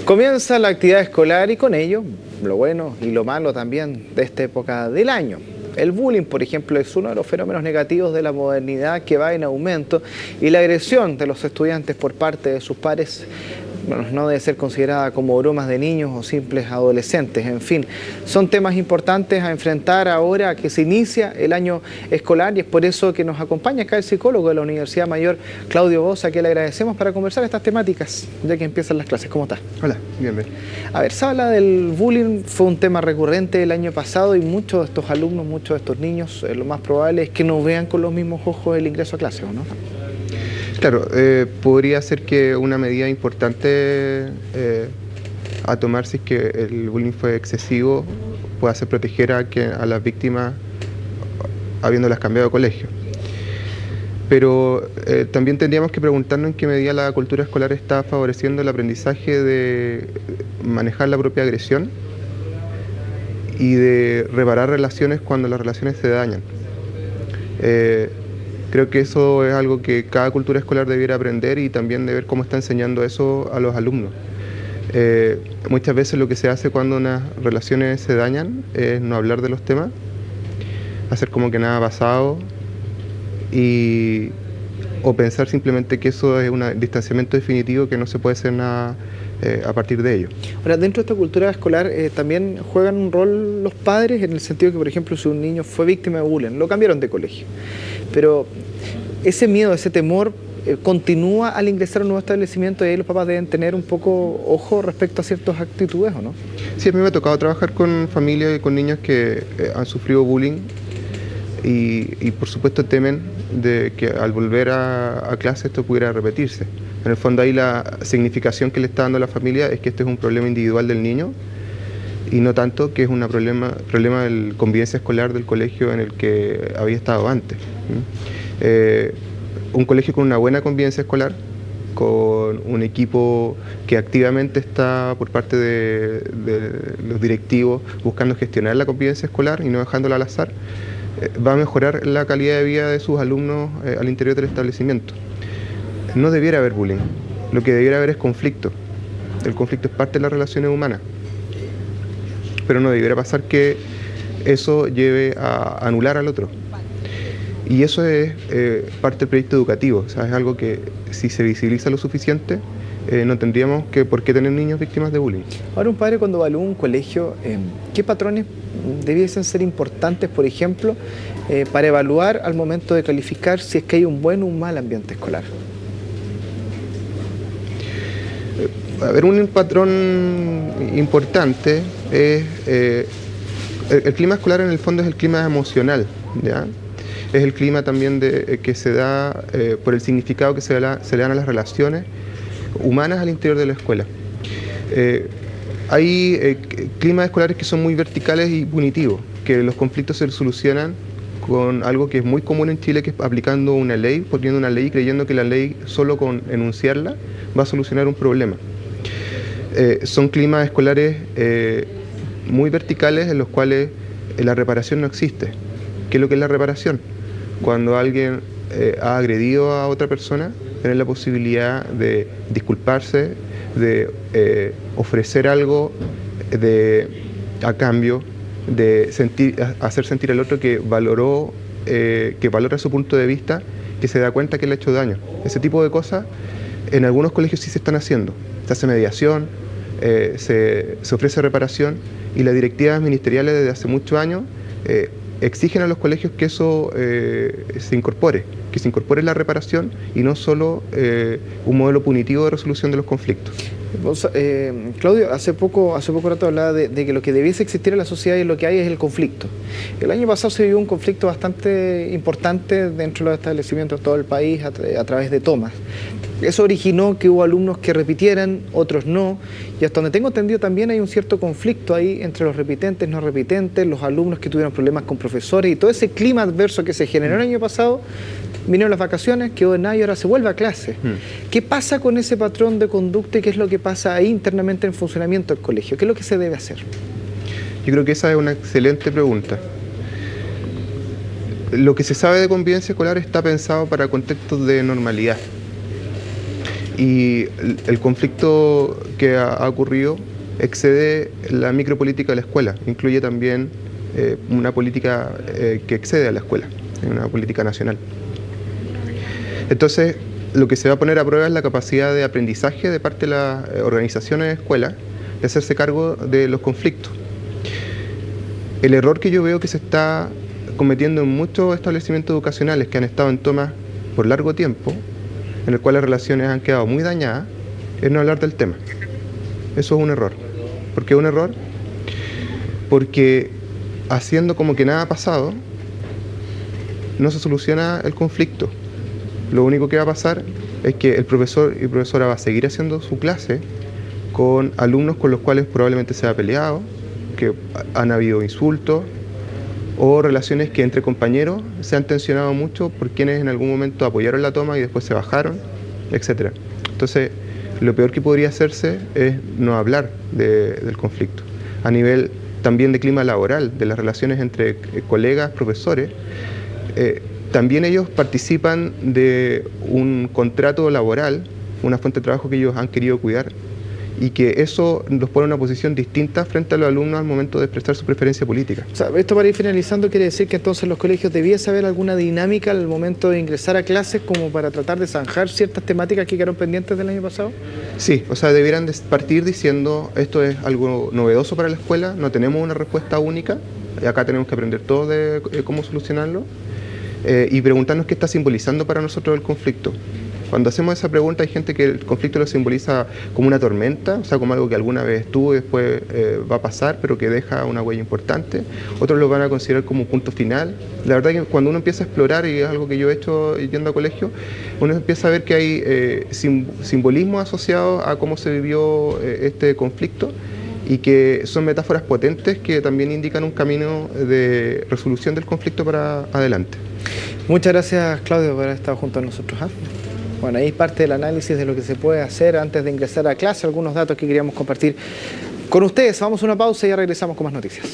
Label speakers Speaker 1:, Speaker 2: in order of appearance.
Speaker 1: Comienza la actividad escolar y con ello lo bueno y lo malo también de esta época del año. El bullying, por ejemplo, es uno de los fenómenos negativos de la modernidad que va en aumento y la agresión de los estudiantes por parte de sus pares, bueno, no debe ser considerada como bromas de niños o simples adolescentes. En fin, son temas importantes a enfrentar ahora que se inicia el año escolar y es por eso que nos acompaña acá el psicólogo de la Universidad Mayor, Claudio Bosa, a quien le agradecemos para conversar estas temáticas, ya que empiezan las clases. ¿Cómo está?
Speaker 2: Hola, bien.
Speaker 1: A ver, se habla del bullying, fue un tema recurrente el año pasado y muchos de estos alumnos, muchos de estos niños, lo más probable es que no vean con los mismos ojos el ingreso a clase, ¿o no?
Speaker 2: Claro, podría ser que una medida importante a tomar si es que el bullying fue excesivo pueda ser proteger a las víctimas habiéndolas cambiado de colegio. Pero también tendríamos que preguntarnos en qué medida la cultura escolar está favoreciendo el aprendizaje de manejar la propia agresión y de reparar relaciones cuando las relaciones se dañan. Creo que eso es algo que cada cultura escolar debiera aprender y también de ver cómo está enseñando eso a los alumnos. Muchas veces lo que se hace cuando unas relaciones se dañan es no hablar de los temas, hacer como que nada ha pasado o pensar simplemente que eso es un distanciamiento definitivo, que no se puede hacer nada a partir de ello.
Speaker 1: Ahora, dentro de esta cultura escolar también juegan un rol los padres, en el sentido que, por ejemplo, si un niño fue víctima de bullying, lo cambiaron de colegio, pero ese miedo, ese temor continúa al ingresar a un nuevo establecimiento y ahí los papás deben tener un poco ojo respecto a ciertas actitudes, ¿o no?
Speaker 2: Sí, a mí me ha tocado trabajar con familias y con niños que han sufrido bullying y por supuesto temen de que al volver a clase esto pudiera repetirse. En el fondo ahí la significación que le está dando la familia es que este es un problema individual del niño y no tanto que es un problema de convivencia escolar del colegio en el que había estado antes. Un colegio con una buena convivencia escolar, con un equipo que activamente está por parte de los directivos buscando gestionar la convivencia escolar y no dejándola al azar, va a mejorar la calidad de vida de sus alumnos al interior del establecimiento. No debiera haber bullying, lo que debiera haber es conflicto. El conflicto es parte de las relaciones humanas, pero no debiera pasar que eso lleve a anular al otro. Y eso es parte del proyecto educativo, o sea, es algo que si se visibiliza lo suficiente, no tendríamos por qué tener niños víctimas de bullying.
Speaker 1: Ahora, un padre cuando evalúa un colegio, ¿qué patrones debiesen ser importantes, por ejemplo, para evaluar al momento de calificar si es que hay un buen o un mal ambiente escolar?
Speaker 2: A ver, un patrón importante es el clima escolar. En el fondo es el clima emocional, ¿ya? Es el clima también que se da por el significado que se le dan a las relaciones humanas al interior de la escuela. Hay climas escolares que son muy verticales y punitivos, que los conflictos se solucionan con algo que es muy común en Chile, que es aplicando una ley, poniendo una ley y creyendo que la ley solo con enunciarla va a solucionar un problema. Son climas escolares muy verticales en los cuales la reparación no existe. ¿Qué es lo que es la reparación? Cuando alguien ha agredido a otra persona, tener la posibilidad de disculparse, de ofrecer algo a cambio, de hacer sentir al otro que valora su punto de vista, que se da cuenta que le ha hecho daño. Ese tipo de cosas en algunos colegios sí se están haciendo. Se hace mediación, se ofrece reparación y las directivas ministeriales desde hace muchos años exigen a los colegios que eso se incorpore la reparación y no solo un modelo punitivo de resolución de los conflictos.
Speaker 1: Claudio, hace poco rato hablaba de que lo que debiese existir en la sociedad y lo que hay es el conflicto. El año pasado se vivió un conflicto bastante importante dentro de los establecimientos de todo el país a través de tomas. Eso originó que hubo alumnos que repitieran, otros no, y hasta donde tengo entendido también hay un cierto conflicto ahí entre los repitentes, no repitentes, los alumnos que tuvieron problemas con profesores y todo ese clima adverso que se generó el año pasado. Vinieron las vacaciones, quedó en nada y ahora se vuelve a clase. ¿Qué pasa con ese patrón de conducta y qué es lo que pasa ahí internamente en el funcionamiento del colegio? ¿Qué es lo que se debe hacer?
Speaker 2: Yo creo que esa es una excelente pregunta. Lo que se sabe de convivencia escolar está pensado para contextos de normalidad. y el conflicto que ha ocurrido excede la micropolítica de la escuela, incluye también una política que excede a la escuela, una política nacional. Entonces, lo que se va a poner a prueba es la capacidad de aprendizaje de parte de las organizaciones de escuela de hacerse cargo de los conflictos. El error que yo veo que se está cometiendo en muchos establecimientos educacionales que han estado en tomas por largo tiempo, en el cual las relaciones han quedado muy dañadas, es no hablar del tema. Eso es un error. ¿Por qué es un error? Porque haciendo como que nada ha pasado, no se soluciona el conflicto. Lo único que va a pasar es que el profesor y profesora va a seguir haciendo su clase con alumnos con los cuales probablemente se ha peleado, que han habido insultos o relaciones que entre compañeros se han tensionado mucho por quienes en algún momento apoyaron la toma y después se bajaron, etc. Entonces, lo peor que podría hacerse es no hablar del conflicto. A nivel también de clima laboral, de las relaciones entre colegas, profesores, también ellos participan de un contrato laboral, una fuente de trabajo que ellos han querido cuidar y que eso los pone en una posición distinta frente a los alumnos al momento de expresar su preferencia política.
Speaker 1: O sea, esto para ir finalizando quiere decir que entonces los colegios debiese haber alguna dinámica al momento de ingresar a clases como para tratar de zanjar ciertas temáticas que quedaron pendientes del año pasado.
Speaker 2: Sí, o sea, debieran partir diciendo esto es algo novedoso para la escuela, no tenemos una respuesta única, y acá tenemos que aprender todo de cómo solucionarlo. Y preguntarnos qué está simbolizando para nosotros el conflicto. Cuando hacemos esa pregunta hay gente que el conflicto lo simboliza como una tormenta, o sea, como algo que alguna vez estuvo y después va a pasar, pero que deja una huella importante. Otros lo van a considerar como un punto final. La verdad es que cuando uno empieza a explorar, y es algo que yo he hecho yendo a colegio, uno empieza a ver que hay simbolismo asociado a cómo se vivió este conflicto, y que son metáforas potentes que también indican un camino de resolución del conflicto para adelante.
Speaker 1: Muchas gracias, Claudio, por haber estado junto a nosotros. Bueno, ahí parte del análisis de lo que se puede hacer antes de ingresar a clase, algunos datos que queríamos compartir con ustedes. Vamos a una pausa y ya regresamos con más noticias.